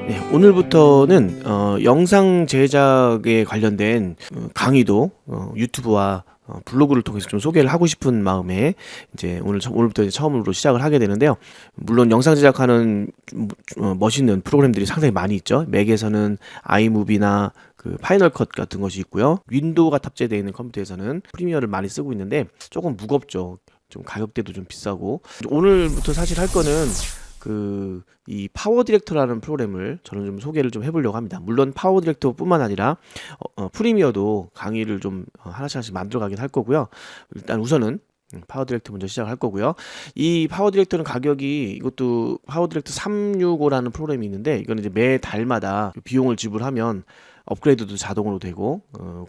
네, 오늘부터는 영상 제작에 관련된 강의도 유튜브와 블로그를 통해서 좀 소개를 하고 싶은 마음에 이제 오늘부터 이제 처음으로 시작을 하게 되는데요. 물론 영상 제작하는 멋있는 프로그램들이 상당히 많이 있죠. 맥에서는 아이무비나 그 파이널 컷 같은 것이 있고요. 윈도우가 탑재되어 있는 컴퓨터에서는 프리미어를 많이 쓰고 있는데 조금 무겁죠. 좀 가격대도 좀 비싸고. 오늘부터 사실 할 거는 이 파워 디렉터라는 프로그램을 저는 좀 소개를 좀 해보려고 합니다. 물론 파워 디렉터뿐만 아니라 프리미어도 강의를 좀 하나씩 만들어 가긴 할 거고요. 일단 우선은 파워 디렉터 먼저 시작할 거고요. 이 파워 디렉터는 가격이, 이것도 파워 디렉터 365라는 프로그램이 있는데, 이거는 이제 매 달마다 비용을 지불하면 업그레이드도 자동으로 되고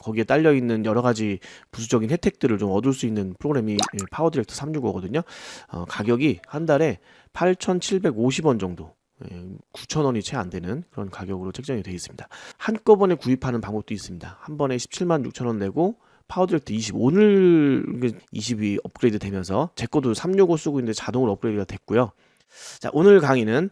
거기에 딸려 있는 여러 가지 부수적인 혜택들을 좀 얻을 수 있는 프로그램이 파워 디렉터 365거든요. 가격이 한 달에 8,750원 정도, 9,000원이 채 안 되는 그런 가격으로 책정이 되어 있습니다. 한꺼번에 구입하는 방법도 있습니다. 한 번에 17만 6천원 내고 파워 디렉터 20, 오늘 20이 업그레이드 되면서, 제 것도 365 쓰고 있는데 자동으로 업그레이드가 됐고요. 자, 오늘 강의는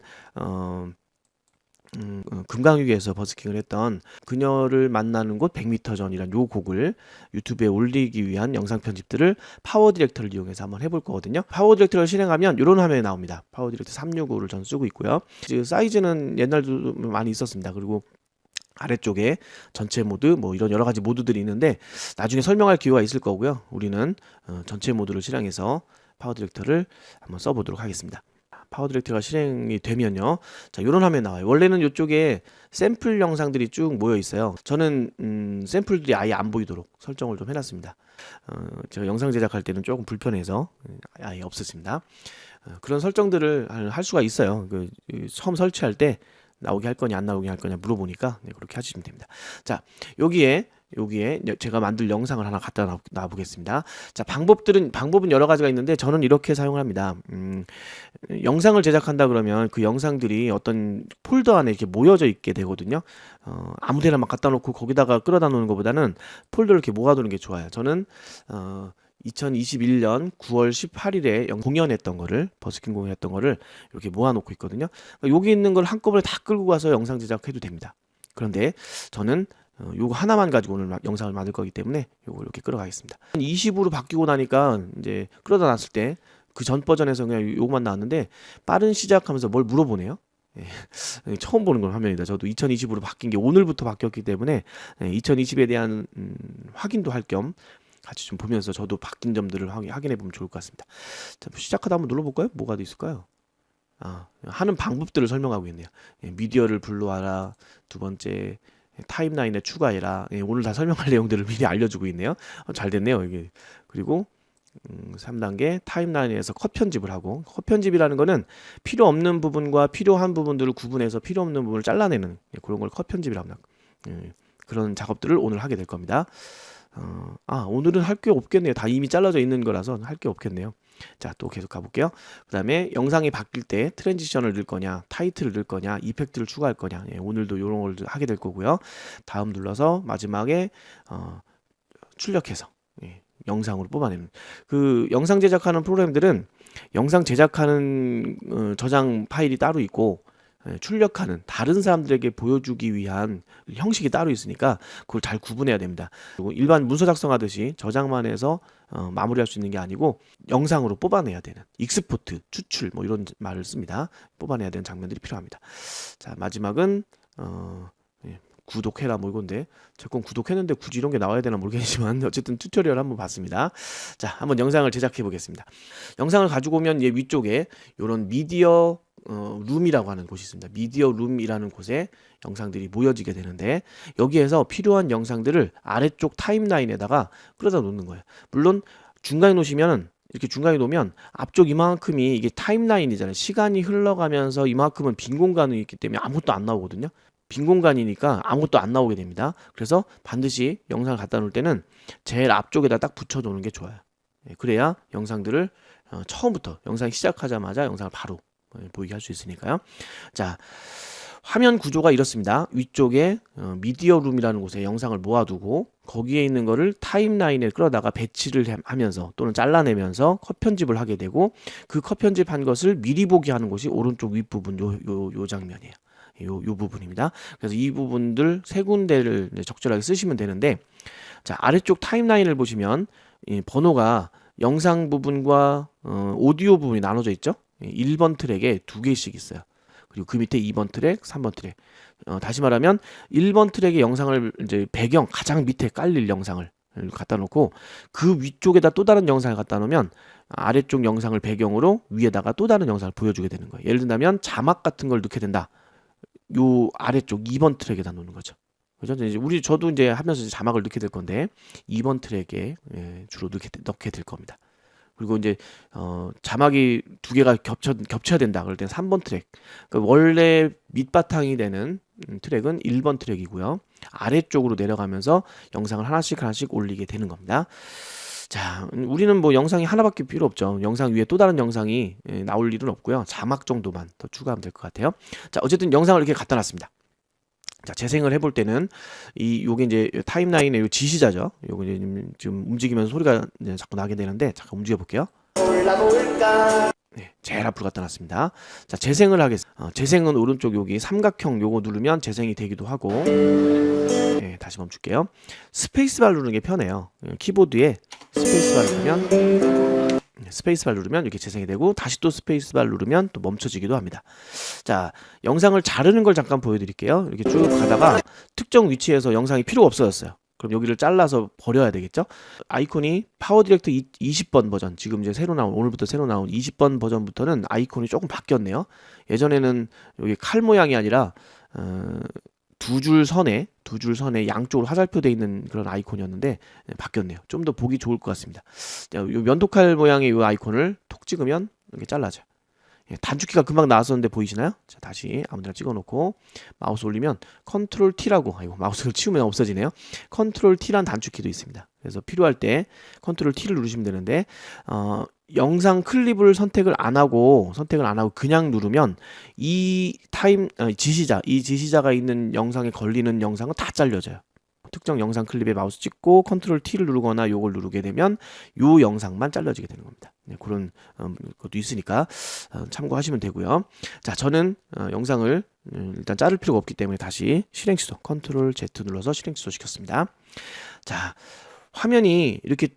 금강육에서 버스킹을 했던 그녀를 만나는 곳 100m 전이란 요 곡을 유튜브에 올리기 위한 영상 편집들을 파워 디렉터를 이용해서 한번 해볼 거거든요. 파워 디렉터를 실행하면 이런 화면이 나옵니다. 파워 디렉터 365를 전 쓰고 있고요. 사이즈는 옛날도 많이 있었습니다. 그리고 아래쪽에 전체 모드, 뭐 이런 여러 가지 모드들이 있는데 나중에 설명할 기회가 있을 거고요. 우리는 전체 모드를 실행해서 파워 디렉터를 한번 써보도록 하겠습니다. 파워 디렉터가 실행이 되면요, 자, 이런 화면 나와요. 원래는 이쪽에 샘플 영상들이 쭉 모여 있어요. 저는 샘플들이 아예 안 보이도록 설정을 좀 해놨습니다. 제가 영상 제작할 때는 조금 불편해서 아예 없앴습니다. 그런 설정들을 할 수가 있어요. 처음 설치할 때 나오게 할 거냐 안 나오게 할 거냐 물어보니까 그렇게 하시면 됩니다. 자, 여기에 제가 만들 영상을 하나 갖다 놔 보겠습니다. 자, 방법은 여러 가지가 있는데 저는 이렇게 사용을 합니다. 영상을 제작한다 그러면 그 영상들이 어떤 폴더 안에 이렇게 모여져 있게 되거든요. 아무데나 막 갖다 놓고 거기다가 끌어다 놓는 것보다는 폴더를 이렇게 모아두는 게 좋아요. 저는 2021년 9월 18일에 공연했던 거를, 버스킹 공연했던 거를 이렇게 모아놓고 있거든요. 그러니까 여기 있는 걸 한꺼번에 다 끌고 가서 영상 제작해도 됩니다. 그런데 저는 요거 하나만 가지고 오늘 영상을 만들 거기 때문에 요거 이렇게 끌어가겠습니다. 20으로 바뀌고 나니까 이제 끌어다 놨을 때 그 전 버전에서 그냥 요거만 나왔는데, 빠른 시작하면서 뭘 물어보네요. 예. 처음 보는 건 화면이다. 저도 2020으로 바뀐 게 오늘부터 바뀌었기 때문에 2020에 대한 확인도 할 겸 같이 좀 보면서 저도 바뀐 점들을 확인해 보면 좋을 것 같습니다. 자, 시작하다 한번 눌러볼까요? 뭐가 돼 있을까요? 하는 방법들을 설명하고 있네요. 미디어를 불러와라. 두 번째, 타임라인에 추가해라. 오늘 다 설명할 내용들을 미리 알려주고 있네요. 잘 됐네요, 이게. 그리고 3단계 타임라인에서 컷 편집을 하고, 컷 편집이라는 거는 필요 없는 부분과 필요한 부분들을 구분해서 필요 없는 부분을 잘라내는 그런 걸 컷 편집이라고 합니다. 그런 작업들을 오늘 하게 될 겁니다. 오늘은 할 게 없겠네요. 다 이미 잘라져 있는 거라서 할 게 없겠네요. 자, 또 계속 가볼게요. 그 다음에 영상이 바뀔 때 트랜지션을 넣을 거냐, 타이틀을 넣을 거냐, 이펙트를 추가할 거냐, 오늘도 이런 걸 하게 될 거고요. 다음 눌러서 마지막에 출력해서 영상으로 뽑아내는, 그 영상 제작하는 프로그램들은 영상 제작하는 저장 파일이 따로 있고 출력하는, 다른 사람들에게 보여주기 위한 형식이 따로 있으니까 그걸 잘 구분해야 됩니다. 그리고 일반 문서 작성하듯이 저장만 해서 마무리할 수 있는 게 아니고 영상으로 뽑아내야 되는, 익스포트, 추출 뭐 이런 말을 씁니다. 뽑아내야 되는 장면들이 필요합니다. 자, 마지막은 구독해라 뭐 이건데, 제 건 구독했는데 굳이 이런 게 나와야 되나 모르겠지만 어쨌든 튜토리얼 한번 봤습니다. 자, 한번 영상을 제작해 보겠습니다. 영상을 가지고 오면 위쪽에 이런 미디어 룸이라고 하는 곳이 있습니다. 미디어 룸이라는 곳에 영상들이 모여지게 되는데, 여기에서 필요한 영상들을 아래쪽 타임라인에다가 끌어다 놓는 거예요. 물론 중간에 놓으시면, 이렇게 중간에 놓으면 앞쪽 이만큼이 이게 타임라인이잖아요. 시간이 흘러가면서 이만큼은 빈 공간이 있기 때문에 아무것도 안 나오거든요. 빈 공간이니까 아무것도 안 나오게 됩니다. 그래서 반드시 영상을 갖다 놓을 때는 제일 앞쪽에다 딱 붙여 놓는 게 좋아요. 그래야 영상들을 처음부터, 영상 시작하자마자 영상을 바로 보이게 할 수 있으니까요. 자, 화면 구조가 이렇습니다. 위쪽에 미디어 룸이라는 곳에 영상을 모아두고 거기에 있는 거를 타임라인에 끌어다가 배치를 하면서 또는 잘라내면서 컷 편집을 하게 되고, 그 컷 편집한 것을 미리 보기 하는 곳이 오른쪽 윗부분 요 장면이에요. 요 부분입니다. 그래서 이 부분들 세 군데를 이제 적절하게 쓰시면 되는데, 자, 아래쪽 타임라인을 보시면 이 번호가 영상 부분과 오디오 부분이 나눠져 있죠. 1번 트랙에 두 개씩 있어요. 그리고 그 밑에 2번 트랙, 3번 트랙. 다시 말하면 1번 트랙의 영상을 이제 배경 가장 밑에 깔릴 영상을 갖다 놓고 그 위쪽에다 또 다른 영상을 갖다 놓으면 아래쪽 영상을 배경으로 위에다가 또 다른 영상을 보여주게 되는 거예요. 예를 들면 자막 같은 걸 넣게 된다. 요 아래쪽 2번 트랙에다 놓는 거죠. 그죠? 이제 저도 이제 하면서 이제 자막을 넣게 될 건데 2번 트랙에 주로 넣게 될 겁니다. 그리고 이제 자막이 두 개가 겹쳐야 된다. 그럴 땐 3번 트랙. 그러니까 원래 밑바탕이 되는 트랙은 1번 트랙이고요. 아래쪽으로 내려가면서 영상을 하나씩 올리게 되는 겁니다. 자, 우리는 뭐 영상이 하나밖에 필요 없죠. 영상 위에 또 다른 영상이 나올 일은 없고요. 자막 정도만 더 추가하면 될 것 같아요. 자, 어쨌든 영상을 이렇게 갖다 놨습니다. 자, 재생을 해볼 때는 요게 이제 타임라인의 요 지시자죠. 요거 이제 지금 움직이면서 소리가 이제 자꾸 나게 되는데 잠깐 움직여 볼게요. 네, 제일 앞으로 갖다 놨습니다. 자, 재생을 하겠습니다. 재생은 오른쪽 여기 삼각형 요거 누르면 재생이 되기도 하고, 네, 다시 멈출게요. 스페이스바 누르는 게 편해요. 키보드에 스페이스바 누르면 이렇게 재생이 되고, 다시 또 스페이스바 누르면 또 멈춰지기도 합니다. 자, 영상을 자르는 걸 잠깐 보여드릴게요. 이렇게 쭉 가다가 특정 위치에서 영상이 필요 없어졌어요. 그럼 여기를 잘라서 버려야 되겠죠? 아이콘이 파워 디렉터 20번 버전, 지금 이제 오늘부터 새로 나온 20번 버전부터는 아이콘이 조금 바뀌었네요. 예전에는 여기 칼 모양이 아니라 두 줄 선에 양쪽으로 화살표 되어 있는 그런 아이콘이었는데 바뀌었네요. 좀 더 보기 좋을 것 같습니다. 자, 요 면도칼 모양의 이 아이콘을 톡 찍으면 이렇게 잘라져요. 단축키가 금방 나왔었는데 보이시나요? 자, 다시 아무데나 찍어놓고 마우스 올리면 컨트롤 T라고, 아이고 마우스를 치우면 없어지네요. 컨트롤 T란 단축키도 있습니다. 그래서 필요할 때 컨트롤 T를 누르시면 되는데 영상 클립을 선택을 안 하고 그냥 누르면 이 지시자가 있는 영상에 걸리는 영상은 다 잘려져요. 특정 영상 클립에 마우스 찍고 컨트롤 T를 누르거나 요걸 누르게 되면 요 영상만 잘라지게 되는 겁니다. 네, 그런 것도 있으니까 참고하시면 되고요. 자, 저는 영상을 일단 자를 필요가 없기 때문에 다시 실행 취소, 컨트롤 Z 눌러서 실행 취소 시켰습니다. 자, 화면이 이렇게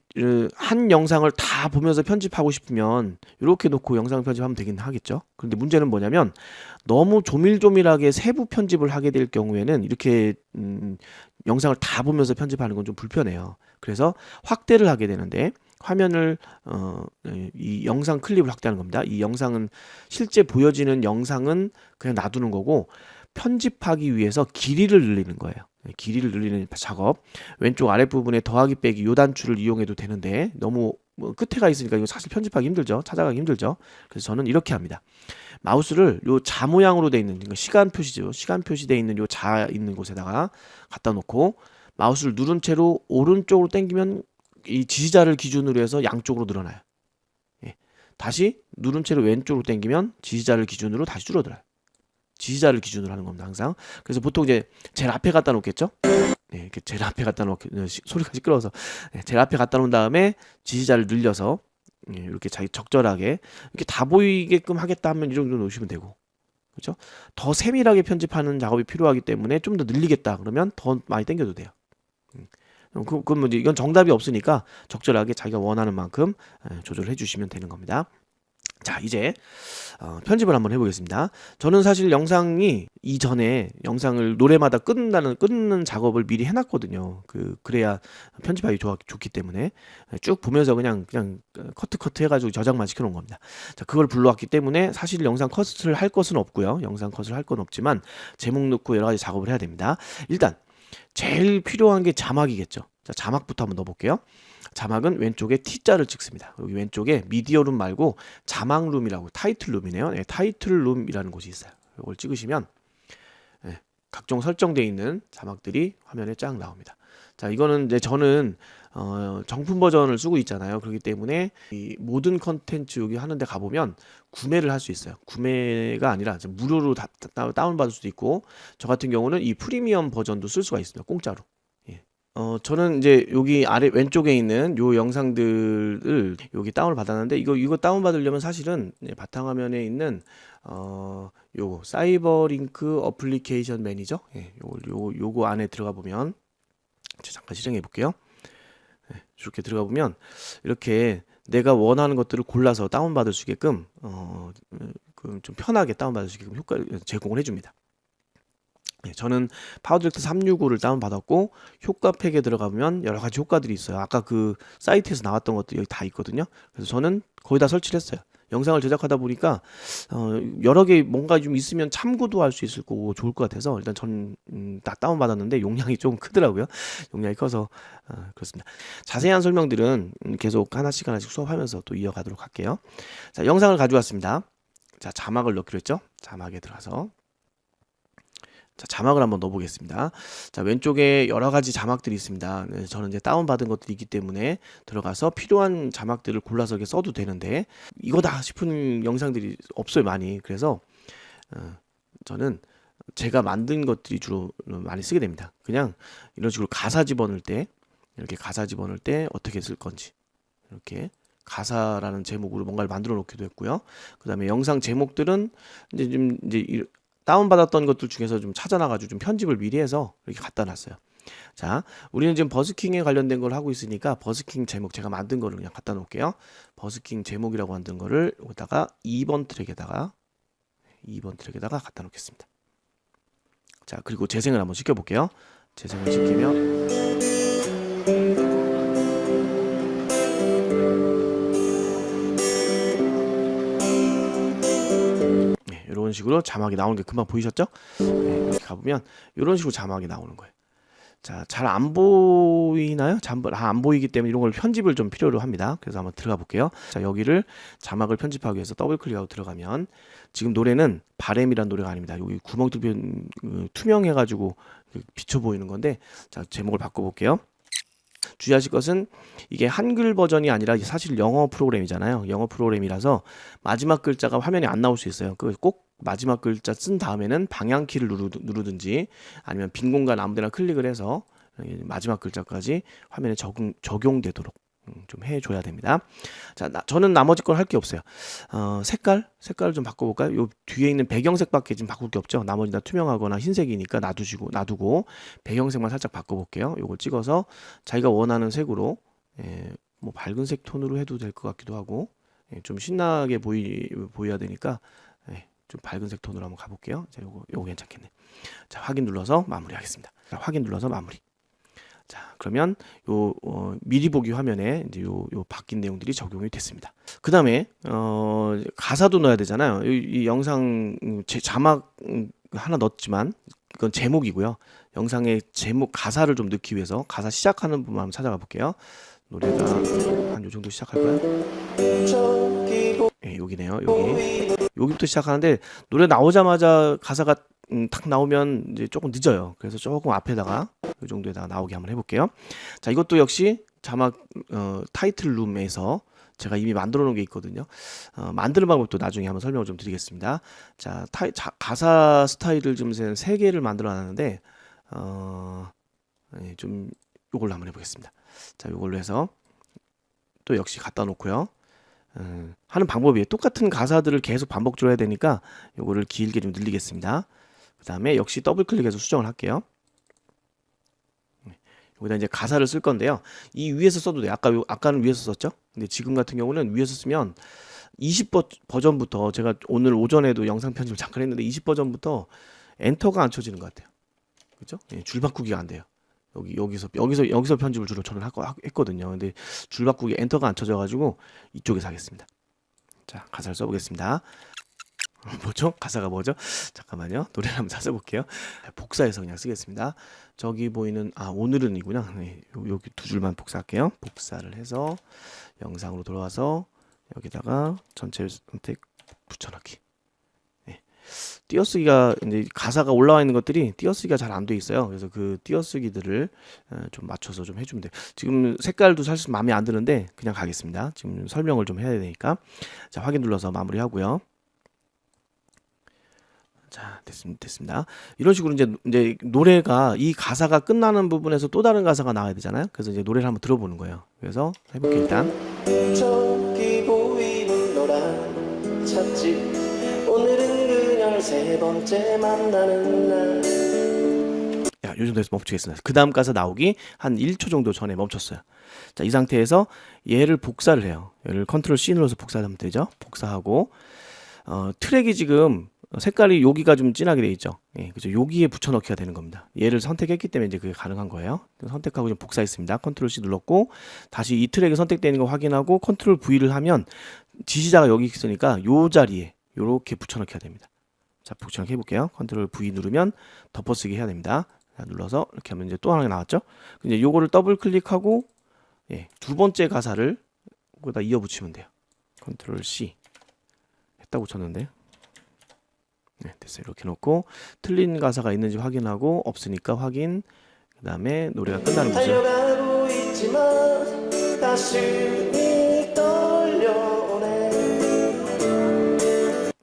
한 영상을 다 보면서 편집하고 싶으면 이렇게 놓고 영상 편집하면 되긴 하겠죠. 그런데 문제는 뭐냐면 너무 조밀조밀하게 세부 편집을 하게 될 경우에는 이렇게 영상을 다 보면서 편집하는 건 좀 불편해요. 그래서 확대를 하게 되는데 화면을 이 영상 클립을 확대하는 겁니다. 이 영상은 실제 보여지는 영상은 그냥 놔두는 거고 편집하기 위해서 길이를 늘리는 거예요. 길이를 늘리는 작업. 왼쪽 아랫부분에 더하기 빼기 요 단추를 이용해도 되는데 너무 끝에 가 있으니까 이거 사실 편집하기 힘들죠. 찾아가기 힘들죠. 그래서 저는 이렇게 합니다. 마우스를 요 자 모양으로 돼 있는 시간 표시죠. 시간 표시되어 있는 요 자 있는 곳에다가 갖다 놓고 마우스를 누른 채로 오른쪽으로 당기면 이 지시자를 기준으로 해서 양쪽으로 늘어나요. 예. 다시 누른 채로 왼쪽으로 당기면 지시자를 기준으로 다시 줄어들어요. 지시자를 기준으로 하는 겁니다, 항상. 그래서 보통 이제 제일 앞에 갖다 놓겠죠? 네, 이렇게 제일 앞에 갖다 놓게, 소리가 시끄러워서. 네, 제일 앞에 갖다 놓은 다음에 지시자를 늘려서, 이렇게 자기 적절하게, 이렇게 다 보이게끔 하겠다 하면 이 정도 놓으시면 되고. 그렇죠? 더 세밀하게 편집하는 작업이 필요하기 때문에 좀 더 늘리겠다 그러면 더 많이 당겨도 돼요. 그럼 이건 정답이 없으니까 적절하게 자기가 원하는 만큼 조절해 주시면 되는 겁니다. 자, 이제 편집을 한번 해보겠습니다. 저는 사실 영상이 이전에 영상을 노래마다 끊는 작업을 미리 해놨거든요. 그래야 편집하기 좋기 때문에 쭉 보면서 그냥 커트 해가지고 저장만 시켜놓은 겁니다. 자, 그걸 불러왔기 때문에 사실 영상 컷을 할 것은 없고요. 영상 컷을 할 건 없지만 제목 넣고 여러 가지 작업을 해야 됩니다. 일단 제일 필요한 게 자막이겠죠. 자, 자막부터 한번 넣어볼게요. 자막은 왼쪽에 T자를 찍습니다. 여기 왼쪽에 미디어룸 말고 자막룸이라고 타이틀룸이네요. 네, 타이틀룸이라는 곳이 있어요. 이걸 찍으시면 각종 설정되어 있는 자막들이 화면에 쫙 나옵니다. 자, 이거는 이제 저는 정품 버전을 쓰고 있잖아요. 그렇기 때문에 이 모든 컨텐츠 여기 하는데 가보면 구매를 할 수 있어요. 구매가 아니라 무료로 다운받을 수도 있고, 저 같은 경우는 이 프리미엄 버전도 쓸 수가 있습니다. 공짜로. 예. 저는 이제 여기 아래 왼쪽에 있는 요 영상들을 여기 다운을 받았는데 이거 다운 받으려면 사실은 바탕화면에 있는 요거 사이버링크 어플리케이션 매니저 요거 안에 들어가 보면 잠깐 실행해 볼게요. 이렇게 들어가 보면 이렇게 내가 원하는 것들을 골라서 다운 받을 수 있게끔 좀 편하게 다운 받을 수 있게끔 효과를 제공을 해줍니다. 저는 파워디렉터 365를 다운받았고 효과팩에 들어가면 여러 가지 효과들이 있어요. 아까 그 사이트에서 나왔던 것들이 여기 다 있거든요. 그래서 저는 거의 다 설치를 했어요. 영상을 제작하다 보니까 여러 개 뭔가 좀 있으면 참고도 할 수 있을 거고 좋을 것 같아서 일단 전 다 다운받았는데 용량이 좀 크더라고요. 용량이 커서 그렇습니다. 자세한 설명들은 계속 하나씩 수업하면서 또 이어가도록 할게요. 자, 영상을 가져왔습니다. 자, 자막을 넣기로 했죠. 자막에 들어가서 자, 자막을 한번 넣어보겠습니다. 자, 왼쪽에 여러 가지 자막들이 있습니다. 네, 저는 이제 다운받은 것들이 있기 때문에 들어가서 필요한 자막들을 골라서 이렇게 써도 되는데 이거다 싶은 영상들이 없어요, 많이. 그래서 저는 제가 만든 것들이 주로 많이 쓰게 됩니다. 그냥 이런 식으로 가사 집어넣을 때 이렇게 가사 집어넣을 때 어떻게 쓸 건지 이렇게 가사라는 제목으로 뭔가를 만들어 놓기도 했고요. 그 다음에 영상 제목들은 이제 다운받았던 것들 중에서 좀 찾아놔가지고 좀 편집을 미리 해서 이렇게 갖다 놨어요. 자, 우리는 지금 버스킹에 관련된 걸 하고 있으니까 버스킹 제목 제가 만든 거를 그냥 갖다 놓을게요. 버스킹 제목이라고 만든 거를 여기다가 2번 트랙에다가 갖다 놓겠습니다. 자, 그리고 재생을 한번 시켜볼게요. 재생을 시키면 이런 식으로 자막이 나오는 게 금방 보이셨죠? 이렇게 가보면 이런 식으로 자막이 나오는 거예요. 자, 잘 안 보이나요? 안 보이기 때문에 이런 걸 편집을 좀 필요로 합니다. 그래서 한번 들어가 볼게요. 자, 여기를 자막을 편집하기 위해서 더블 클릭하고 들어가면 지금 노래는 바램이라는 노래가 아닙니다. 여기 구멍 투명해가지고 비쳐 보이는 건데, 자, 제목을 바꿔볼게요. 주의하실 것은 이게 한글 버전이 아니라 사실 영어 프로그램이잖아요. 영어 프로그램이라서 마지막 글자가 화면에 안 나올 수 있어요. 꼭 마지막 글자 쓴 다음에는 방향키를 누르든지 아니면 빈 공간 아무 데나 클릭을 해서 마지막 글자까지 화면에 적용되도록 좀 해줘야 됩니다. 자, 저는 나머지 걸 할 게 없어요. 색깔을 좀 바꿔볼까요? 요 뒤에 있는 배경색밖에 지금 바꿀 게 없죠. 나머지 다 투명하거나 흰색이니까 놔두고 배경색만 살짝 바꿔볼게요. 요걸 찍어서 자기가 원하는 색으로 뭐 밝은 색 톤으로 해도 될 것 같기도 하고 좀 신나게 보여야 되니까 좀 밝은 색 톤으로 한번 가볼게요. 자, 요거 괜찮겠네. 자, 확인 눌러서 마무리하겠습니다. 자, 확인 눌러서 마무리. 자, 그러면 미리 보기 화면에 이제 요 바뀐 내용들이 적용이 됐습니다. 그 다음에 가사도 넣어야 되잖아요. 이 영상 제 자막 하나 넣었지만 이건 제목이고요. 영상의 제목 가사를 좀 넣기 위해서 가사 시작하는 부분 한번 찾아가 볼게요. 노래가 한 요 정도 시작할까요? 네, 여기네요. 여기부터 시작하는데 노래 나오자마자 가사가 탁 나오면 이제 조금 늦어요. 그래서 조금 앞에다가 이 정도에다가 나오게 한번 해볼게요. 자, 이것도 역시 자막 타이틀 룸에서 제가 이미 만들어 놓은 게 있거든요. 만드는 방법도 나중에 한번 설명을 좀 드리겠습니다. 자, 가사 스타일을 좀 3개를 만들어 놨는데 좀 요걸로 한번 해보겠습니다. 자, 요걸로 해서 또 역시 갖다 놓고요. 하는 방법이에요. 똑같은 가사들을 계속 반복적으로 해야 되니까 요거를 길게 좀 늘리겠습니다. 그 다음에 역시 더블 클릭해서 수정을 할게요. 여기다 이제 가사를 쓸 건데요. 이 위에서 써도 돼요. 아까는 위에서 썼죠. 근데 지금 같은 경우는 위에서 쓰면 20버전부터 제가 오늘 오전에도 영상 편집을 잠깐 했는데 20버전부터 엔터가 안 쳐지는 것 같아요. 그죠? 줄 바꾸기가 안 돼요. 여기서 편집을 주로 저는 했거든요. 근데 줄 바꾸기 엔터가 안 쳐져가지고 이쪽에서 하겠습니다. 자, 가사를 써보겠습니다. 뭐죠? 가사가 뭐죠? 잠깐만요. 노래를 한번 찾아볼게요. 복사해서 그냥 쓰겠습니다. 저기 보이는 오늘은이구나. 네, 여기 2줄만 복사할게요. 복사를 해서 영상으로 돌아와서 여기다가 전체 선택 붙여넣기. 네. 띄어쓰기가 이제 가사가 올라와 있는 것들이 띄어쓰기가 잘 안 돼 있어요. 그래서 그 띄어쓰기들을 좀 맞춰서 좀 해주면 돼요. 지금 색깔도 사실 마음에 안 드는데 그냥 가겠습니다. 지금 설명을 좀 해야 되니까. 자, 확인 눌러서 마무리하고요. 자, 됐습니다. 이런 식으로 이제 노래가 이 가사가 끝나는 부분에서 또 다른 가사가 나와야 되잖아요. 그래서 이제 노래를 한번 들어보는 거예요. 그래서 해볼게요, 일단. 저기 보이는 노란 찻집 오늘은 그녀를 세 번째 만나는 날. 야, 요 정도에서 멈추겠습니다. 그 다음 가사 나오기 한 1초 정도 전에 멈췄어요. 자, 이 상태에서 얘를 복사를 해요. 얘를 컨트롤 C 눌러서 복사하면 되죠. 복사하고 트랙이 지금 색깔이 여기가 좀 진하게 돼 있죠. 예, 그죠. 여기에 붙여넣기가 되는 겁니다. 얘를 선택했기 때문에 이제 그게 가능한 거예요. 선택하고 좀 복사했습니다. 컨트롤 C 눌렀고 다시 이 트랙이 선택되는 거 확인하고 컨트롤 V를 하면 지시자가 여기 있으니까 요 자리에 요렇게 붙여넣기가 됩니다. 자, 붙여넣기 해볼게요. 컨트롤 V 누르면 덮어쓰기 해야 됩니다. 자, 눌러서 이렇게 하면 이제 또 하나 나왔죠. 이제 요거를 더블 클릭하고 예, 두 번째 가사를 거기다 이어 붙이면 돼요. 컨트롤 C 했다고 쳤는데 네, 됐어요. 이렇게 놓고 틀린 가사가 있는지 확인하고 없으니까 확인. 그 다음에 노래가 끝나는 거죠. 달려가고 있지만 가슴이 떨려오네.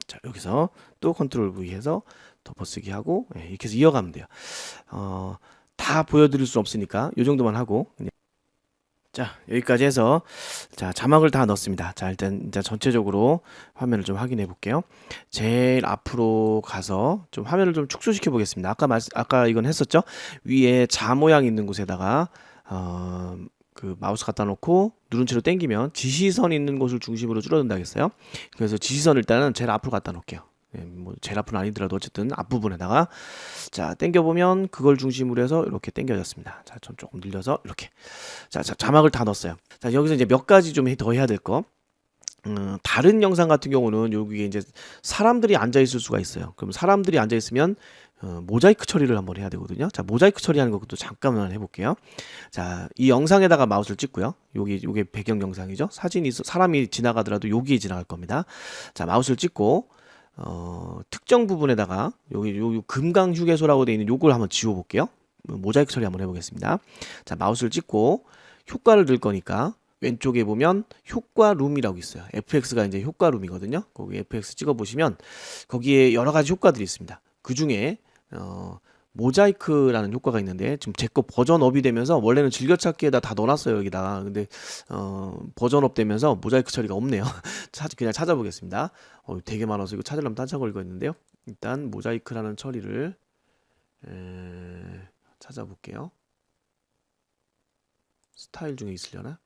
자, 여기서 또 컨트롤 V 해서 덮어쓰기 하고 예, 이렇게 해서 이어가면 돼요. 다 보여드릴 수 없으니까 이 정도만 하고 자, 여기까지 해서 자, 자막을 다 넣었습니다. 자, 일단 이제 전체적으로 화면을 좀 확인해 볼게요. 제일 앞으로 가서 좀 화면을 좀 축소시켜 보겠습니다. 아까 이건 했었죠? 위에 자 모양 있는 곳에다가 그 마우스 갖다 놓고 누른 채로 당기면 지시선 있는 곳을 중심으로 줄어든다 했어요. 그래서 지시선 일단은 제일 앞으로 갖다 놓을게요. 예, 뭐 제일 앞은 아니더라도 어쨌든 앞부분에다가 자, 당겨보면 그걸 중심으로 해서 이렇게 당겨졌습니다. 자, 좀 조금 늘려서 이렇게 자, 자막을 다 넣었어요. 자, 여기서 이제 몇 가지 좀 더 해야 될 거. 다른 영상 같은 경우는 여기에 이제 사람들이 앉아 있을 수가 있어요. 그럼 사람들이 앉아 있으면 모자이크 처리를 한번 해야 되거든요. 자, 모자이크 처리하는 것도 잠깐만 해볼게요. 자, 이 영상에다가 마우스를 찍고요. 요게 배경 영상이죠. 사람이 지나가더라도 여기에 지나갈 겁니다. 자, 마우스를 찍고 특정 부분에다가 여기 요 금강 휴게소라고 되어 있는 요걸 한번 지워 볼게요. 모자이크 처리 한번 해보겠습니다. 자, 마우스를 찍고 효과를 넣을 거니까 왼쪽에 보면 효과 룸이라고 있어요. FX가 이제 효과 룸이거든요. 거기 FX 찍어 보시면 거기에 여러 가지 효과들이 있습니다. 그 중에 모자이크라는 효과가 있는데 지금 제 거 버전업이 되면서 원래는 즐겨찾기에다 다 넣어놨어요 여기다가. 근데 버전업 되면서 모자이크 처리가 없네요. 그냥 찾아보겠습니다. 되게 많아서 이거 찾으려면 딴차 걸고 있는데요. 일단 모자이크라는 처리를 찾아볼게요. 스타일 중에 있으려나?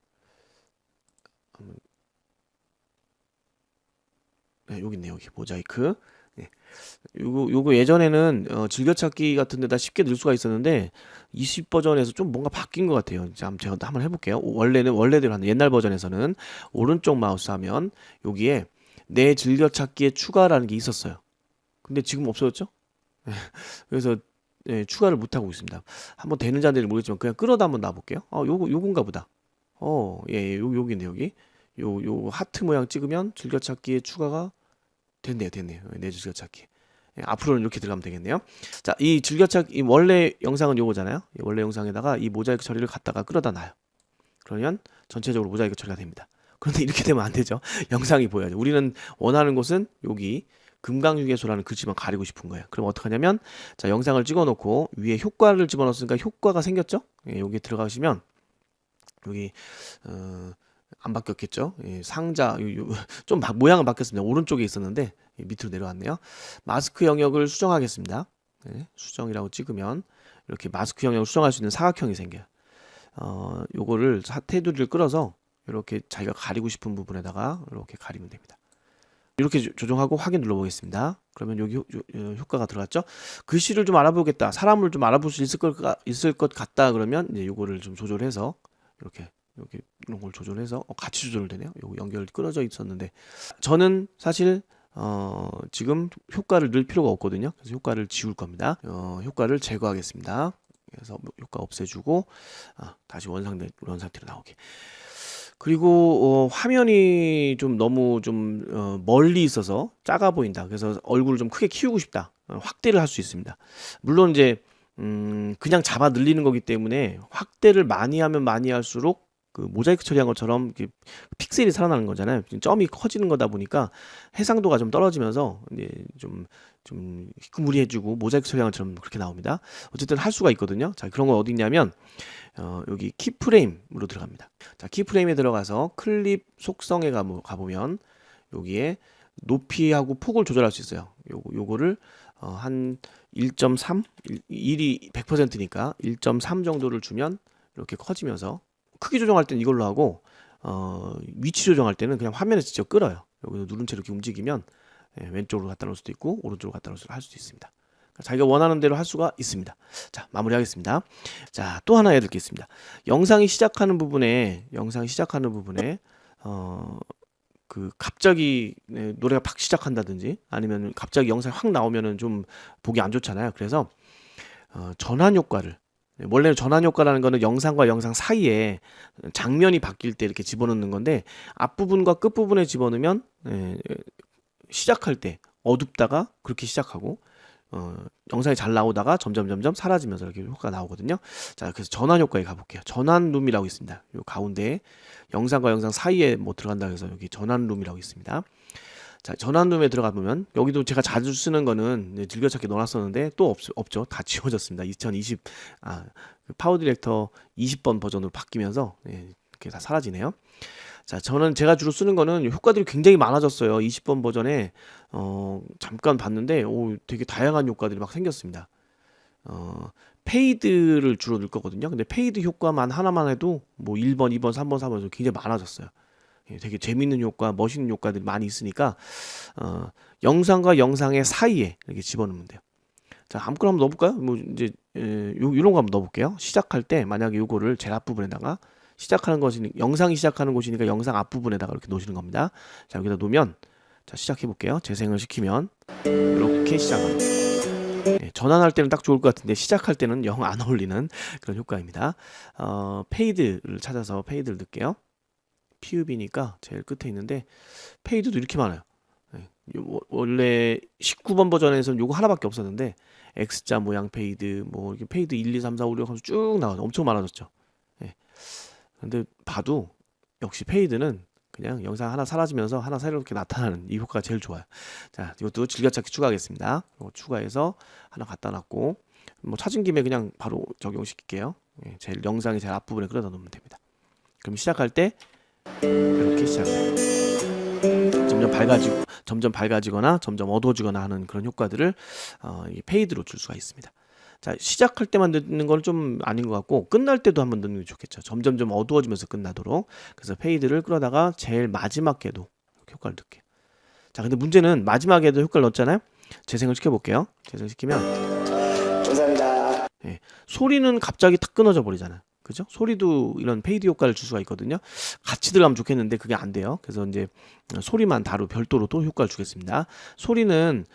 네, 여기 있네요. 여기 모자이크. 네. 요거 예전에는 즐겨찾기 같은 데다 쉽게 넣을 수가 있었는데 20 버전에서 좀 뭔가 바뀐 것 같아요. 자, 제가 한번 해볼게요. 원래대로 하는 옛날 버전에서는 오른쪽 마우스 하면 여기에 내 즐겨찾기에 추가라는 게 있었어요. 근데 지금 없어졌죠? 그래서 예, 추가를 못하고 있습니다. 한번 되는지 안 되는지 모르겠지만 그냥 끌어다 한번 놔볼게요. 요건가 보다. 예, 여기네 여기. 요 하트 모양 찍으면 즐겨찾기에 추가가 됐네요. 내 즐겨찾기. 예, 앞으로는 이렇게 들어가면 되겠네요. 자, 이 즐겨찾기 원래 영상은 요거잖아요. 원래 영상에다가 이 모자이크 처리를 갖다가 끌어다 놔요. 그러면 전체적으로 모자이크 처리가 됩니다. 그런데 이렇게 되면 안 되죠. 영상이 보여야죠. 우리는 원하는 곳은 여기 금강휴게소라는 글씨만 가리고 싶은 거예요. 그럼 어떻게 하냐면 자, 영상을 찍어 놓고 위에 효과를 집어넣었으니까 효과가 생겼죠. 예, 여기 들어가시면 여기 안 바뀌었겠죠. 예, 상자 좀 모양은 바뀌었습니다. 오른쪽에 있었는데 밑으로 내려왔네요. 마스크 영역을 수정하겠습니다. 네, 수정이라고 찍으면 이렇게 마스크 영역을 수정할 수 있는 사각형이 생겨요. 요거를 테두리를 끌어서 이렇게 자기가 가리고 싶은 부분에다가 이렇게 가리면 됩니다. 이렇게 조정하고 확인 눌러보겠습니다. 그러면 여기 효과가 들어갔죠. 글씨를 좀 알아보겠다, 사람을 좀 알아볼 수 있을 것 같다 그러면 이제 요거를 좀 조절해서 이렇게 이런 걸 조절해서 같이 조절되네요. 요거 연결 끊어져 있었는데 저는 사실 지금 효과를 넣을 필요가 없거든요. 그래서 효과를 지울 겁니다. 효과를 제거하겠습니다. 그래서 효과 없애주고 다시 원상 상태로 나오게. 그리고 화면이 좀 너무 좀 멀리 있어서 작아 보인다. 그래서 얼굴을 좀 크게 키우고 싶다. 확대를 할 수 있습니다. 물론 이제 그냥 잡아 늘리는 거기 때문에 확대를 많이 하면 많이 할수록 그 모자이크 처리한 것처럼 이렇게 픽셀이 살아나는 거잖아요. 점이 커지는 거다 보니까 해상도가 좀 떨어지면서 이제 좀 희끄무리해지고 모자이크 처리한 것처럼 그렇게 나옵니다. 어쨌든 할 수가 있거든요. 자, 그런 건 어디 있냐면 여기 키프레임으로 들어갑니다. 자, 키프레임에 들어가서 클립 속성에 가보면 여기에 높이하고 폭을 조절할 수 있어요. 요거를 한 1.3, 1이 100%니까 1.3 정도를 주면 이렇게 커지면서, 크기 조정할 때는 이걸로 하고 위치 조정할 때는 그냥 화면에 직접 끌어요. 여기서 누른 채로 이렇게 움직이면 왼쪽으로 갖다 놓을 수도 있고 오른쪽으로 갖다 놓을 수도 할 수도 있습니다. 자기가 원하는 대로 할 수가 있습니다. 자, 마무리하겠습니다. 자, 또 하나 해야 될 게 있습니다. 영상이 시작하는 부분에 그 갑자기 노래가 팍 시작한다든지 아니면 갑자기 영상이 확 나오면은 좀 보기 안 좋잖아요. 그래서 전환 효과를, 원래는 전환 효과라는 거는 영상과 영상 사이에 장면이 바뀔 때 이렇게 집어넣는 건데, 앞부분과 끝부분에 집어넣으면 시작할 때 어둡다가 그렇게 시작하고 영상이 잘 나오다가 점점 사라지면서 이렇게 효과가 나오거든요. 자, 그래서 전환 효과에 가볼게요. 전환 룸이라고 있습니다. 요 가운데 영상과 영상 사이에 뭐 들어간다고 해서 여기 전환 룸이라고 있습니다. 자, 전환 룸에 들어가 보면 여기도 제가 자주 쓰는 거는 즐겨찾기 넣어놨었는데 또 없죠. 다 지워졌습니다. 2020 그 파워 디렉터 20번 버전으로 바뀌면서 이렇게 다 사라지네요. 자, 저는 제가 주로 쓰는 거는 효과들이 굉장히 많아졌어요. 20번 버전에 잠깐 봤는데 되게 다양한 효과들이 막 생겼습니다. 페이드를 주로 넣을 거거든요. 근데 페이드 효과만 하나만 해도 뭐 1번, 2번, 3번, 4번 굉장히 많아졌어요. 되게 재밌는 효과, 멋있는 효과들이 많이 있으니까 영상과 영상의 사이에 이렇게 집어넣으면 돼요. 자, 아무거나 한번 넣어볼까요? 뭐 이제 이런 거 한번 넣어볼게요. 시작할 때 만약에 요거를 제일 앞부분에다가, 시작하는 것이 영상이 시작하는 곳이니까 영상 앞부분에다가 이렇게 놓으시는 겁니다. 자, 여기다 놓으면, 자, 시작해 볼게요. 재생을 시키면 이렇게 시작합니다. 전환할 때는 딱 좋을 것 같은데 시작할 때는 영 안 어울리는 그런 효과입니다. 페이드를 찾아서 페이드를 넣을게요. PUB니까 제일 끝에 있는데 페이드도 이렇게 많아요. 원래 19번 버전에서는 요거 하나밖에 없었는데 X자 모양 페이드, 뭐 이렇게 페이드 1, 2, 3, 4, 5, 6 하면서 쭉 나와요. 엄청 많아졌죠. 근데 봐도 역시 페이드는 그냥 영상 하나 사라지면서 하나 새롭게 나타나는 이 효과가 제일 좋아요. 자, 이것도 즐겨찾기 추가하겠습니다. 이거 추가해서 하나 갖다 놨고, 뭐 찾은 김에 그냥 바로 적용시킬게요. 제일 영상이 제일 앞부분에 끌어다 놓으면 됩니다. 그럼 시작할 때 이렇게 시작해요. 점점 밝아지거나 점점 어두워지거나 하는 그런 효과들을 이 페이드로 줄 수가 있습니다. 자, 시작할 때만 넣는 건 좀 아닌 것 같고 끝날 때도 한번 넣는 게 좋겠죠. 점점 좀 어두워지면서 끝나도록. 그래서 페이드를 끌어다가 제일 마지막에도 이렇게 효과를 넣을게요. 자, 근데 문제는 마지막에도 효과를 넣었잖아요. 재생을 시켜볼게요. 재생시키면 감사합니다. 소리는 갑자기 탁 끊어져 버리잖아요. 그죠? 소리도 이런 페이드 효과를 줄 수가 있거든요. 같이 들어가면 좋겠는데 그게 안 돼요. 그래서 이제 소리만 별도로 또 효과를 주겠습니다. 소리는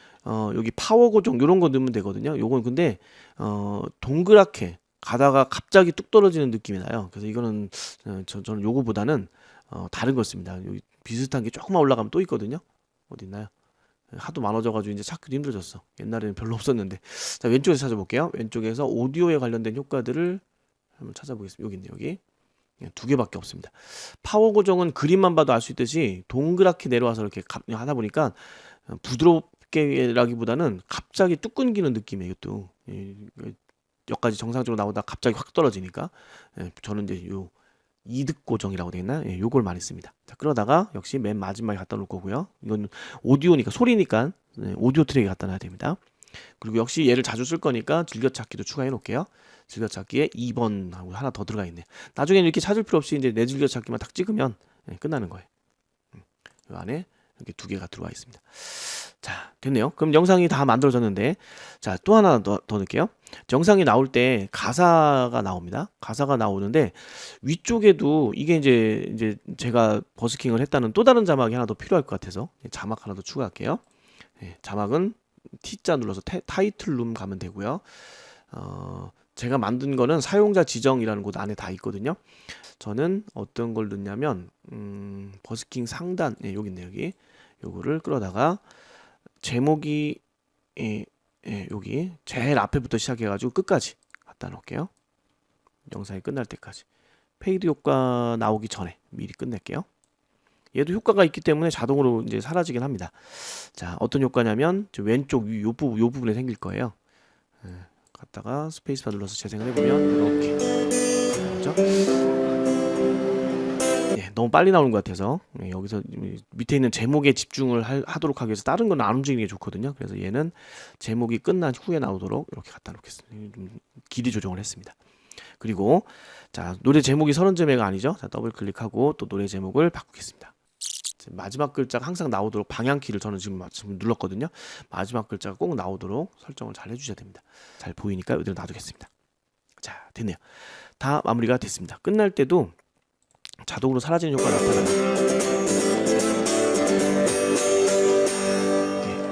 여기 파워 고정 이런 거 넣으면 되거든요. 요건 근데 동그랗게 가다가 갑자기 뚝 떨어지는 느낌이 나요. 그래서 이거는 저는 요거보다는 다른 거 씁니다. 여기 비슷한 게 조금만 올라가면 또 있거든요. 어디 있나요? 하도 많아져가지고 이제 찾기도 힘들어졌어. 옛날에는 별로 없었는데. 자, 왼쪽에서 찾아볼게요. 왼쪽에서 오디오에 관련된 효과들을 한번 찾아보겠습니다. 여기 있네요. 여기 두 개밖에 없습니다. 파워 고정은 그림만 봐도 알 수 있듯이 동그랗게 내려와서 이렇게 하다 보니까 부드럽게라기보다는 갑자기 뚝 끊기는 느낌이에요. 이것도 여기까지 정상적으로 나오다 갑자기 확 떨어지니까 저는 이제 요 이득 고정이라고 되어 있나? 요걸 많이 씁니다. 자, 그러다가 역시 맨 마지막에 갖다 놓을 거고요. 이건 오디오니까, 소리니까 오디오 트랙에 갖다 놔야 됩니다. 그리고 역시 얘를 자주 쓸 거니까 즐겨찾기도 추가해 놓을게요. 즐겨찾기에 2번하고 하나 더 들어가 있네. 나중에는 이렇게 찾을 필요 없이 이제 내 즐겨찾기만 딱 찍으면 끝나는 거예요. 이 안에 이렇게 두 개가 들어와 있습니다. 자, 됐네요. 그럼 영상이 다 만들어졌는데, 자, 또 하나 더 넣을게요. 영상이 나올 때 가사가 나옵니다. 가사가 나오는데 위쪽에도 이게 이제 제가 버스킹을 했다는 또 다른 자막이 하나 더 필요할 것 같아서 자막 하나 더 추가할게요. 자막은 T자 눌러서 타이틀룸 가면 되고요. 제가 만든 거는 사용자 지정이라는 곳 안에 다 있거든요. 저는 어떤 걸 넣냐면 버스킹 상단, 여기 있네요. 여기 요거를 끌어다가 제목이 여기 제일 앞에부터 시작해가지고 끝까지 갖다 놓을게요. 영상이 끝날 때까지 페이드 효과 나오기 전에 미리 끝낼게요. 얘도 효과가 있기 때문에 자동으로 이제 사라지긴 합니다. 자, 어떤 효과냐면 왼쪽 요 부분에 생길 거예요. 갔다가 스페이스바 눌러서 재생을 해보면 이렇게 나오죠. 너무 빨리 나오는 것 같아서 여기서 밑에 있는 제목에 집중을 하도록 하기 위해서 다른 건 안 움직이는 게 좋거든요. 그래서 얘는 제목이 끝난 후에 나오도록 이렇게 갖다 놓겠습니다. 좀 길이 조정을 했습니다. 그리고 자, 노래 제목이 30점매가 아니죠. 자, 더블 클릭하고 또 노래 제목을 바꾸겠습니다. 마지막 글자가 항상 나오도록 방향키를 저는 지금 눌렀거든요. 마지막 글자가 꼭 나오도록 설정을 잘 해주셔야 됩니다. 잘 보이니까 이대로 놔두겠습니다. 자, 됐네요. 다 마무리가 됐습니다. 끝날 때도 자동으로 사라지는 효과가 나타나요.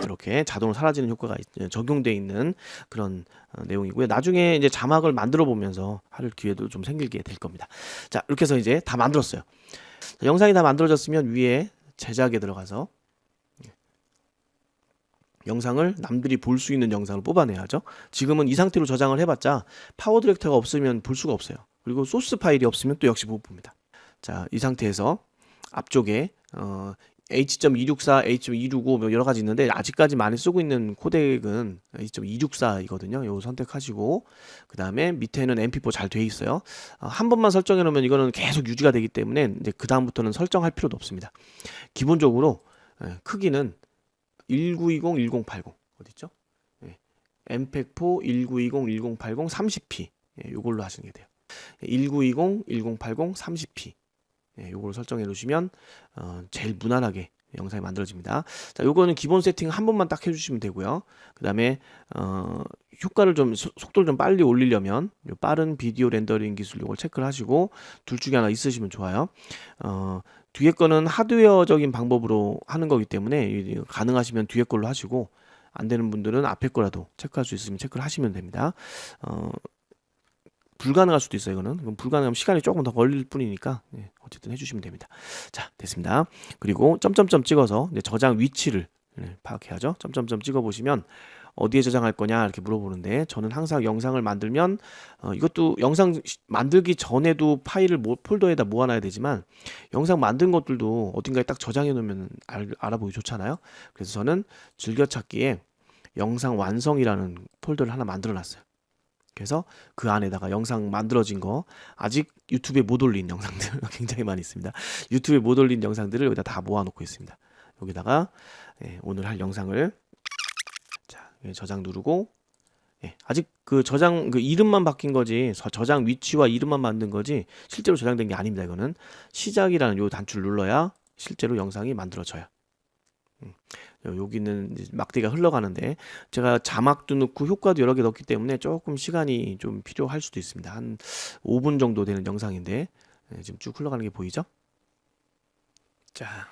이렇게 자동으로 사라지는 효과가 적용되어 있는 그런 내용이고요. 나중에 이제 자막을 만들어 보면서 할 기회도 좀 생기게 될 겁니다. 자, 이렇게 해서 이제 다 만들었어요. 자, 영상이 다 만들어졌으면 위에 제작에 들어가서 영상을 남들이 볼 수 있는 영상을 뽑아내야죠. 지금은 이 상태로 저장을 해봤자 파워 디렉터가 없으면 볼 수가 없어요. 그리고 소스 파일이 없으면 또 역시 못 봅니다. 자, 이 상태에서 앞쪽에 H.264, H.265 뭐 여러 가지 있는데 아직까지 많이 쓰고 있는 코덱은 H.264이거든요. 이거 선택하시고 그 다음에 밑에는 MP4 잘 돼 있어요. 한 번만 설정해 놓으면 이거는 계속 유지가 되기 때문에 이제 그 다음부터는 설정할 필요도 없습니다. 기본적으로 크기는 1920, 1080 어딨죠? MPEG-4 1920, 1080 30p 이걸로 하시는 게 돼요. 1920, 1080 30p 요거를 설정해 놓으시면 제일 무난하게 영상이 만들어집니다. 자, 요거는 기본 세팅 한 번만 딱 해주시면 되고요. 그 다음에 효과를 좀 속도를 좀 빨리 올리려면 요 빠른 비디오 렌더링 기술 요걸 체크를 하시고 둘 중에 하나 있으시면 좋아요. 뒤에 거는 하드웨어적인 방법으로 하는 거기 때문에 가능하시면 뒤에 걸로 하시고 안 되는 분들은 앞에 거라도 체크할 수 있으면 체크를 하시면 됩니다. 불가능할 수도 있어요. 이거는 불가능하면 시간이 조금 더 걸릴 뿐이니까 어쨌든 해주시면 됩니다. 자, 됐습니다. 그리고 점점점 찍어서 이제 저장 위치를 파악해야죠. 점점점 찍어 보시면 어디에 저장할 거냐 이렇게 물어보는데 저는 항상 영상을 만들면 이것도 영상 만들기 전에도 파일을 폴더에다 모아놔야 되지만 영상 만든 것들도 어딘가에 딱 저장해 놓으면 알아보기 좋잖아요. 그래서 저는 즐겨찾기에 영상 완성이라는 폴더를 하나 만들어 놨어요. 그래서 그 안에다가 영상 만들어진 거 아직 유튜브에 못 올린 영상들 굉장히 많이 있습니다. 유튜브에 못 올린 영상들을 여기다 다 모아놓고 있습니다. 여기다가 오늘 할 영상을 자, 저장 누르고 아직 그 저장 그 이름만 바뀐 거지 저장 위치와 이름만 만든 거지 실제로 저장된 게 아닙니다. 이거는 시작이라는 요 단추를 눌러야 실제로 영상이 만들어져요. 여기는 이제 막대기가 흘러가는데 제가 자막도 넣고 효과도 여러 개 넣기 때문에 조금 시간이 좀 필요할 수도 있습니다. 한 5분 정도 되는 영상인데 지금 쭉 흘러가는 게 보이죠? 자,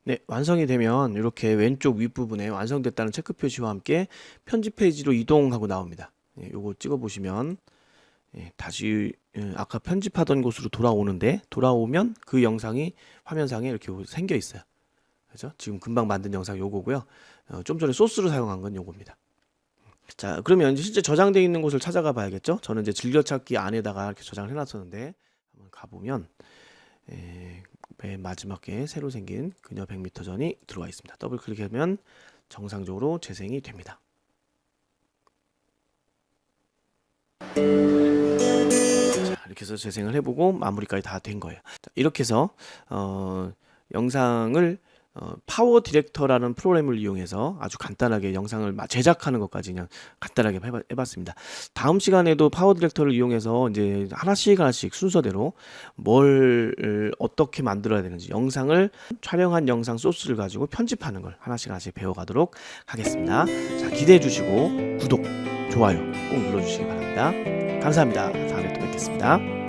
네, 완성이 되면 이렇게 왼쪽 윗부분에 완성됐다는 체크 표시와 함께 편집 페이지로 이동하고 나옵니다. 요거 찍어 보시면 다시 아까 편집하던 곳으로 돌아오는데 돌아오면 그 영상이 화면상에 이렇게 생겨 있어요. 그죠? 지금 금방 만든 영상 요거고요. 좀 전에 소스로 사용한 건 요겁니다. 자, 그러면 이제 실제 저장되어 있는 곳을 찾아가 봐야겠죠? 저는 이제 즐겨찾기 안에다가 이렇게 저장을 해놨었는데 한번 가보면 맨 마지막에 새로 생긴 그녀 100m 전이 들어와 있습니다. 더블 클릭하면 정상적으로 재생이 됩니다. 자, 이렇게 해서 재생을 해보고 마무리까지 다 된 거예요. 자, 이렇게 해서 영상을 파워 디렉터라는 프로그램을 이용해서 아주 간단하게 영상을 제작하는 것까지 그냥 간단하게 해봤습니다. 다음 시간에도 파워 디렉터를 이용해서 이제 하나씩 순서대로 뭘 어떻게 만들어야 되는지 영상을 촬영한 영상 소스를 가지고 편집하는 걸 하나씩 배워가도록 하겠습니다. 자, 기대해 주시고 구독, 좋아요 꼭 눌러주시기 바랍니다. 감사합니다. 다음에 또 뵙겠습니다.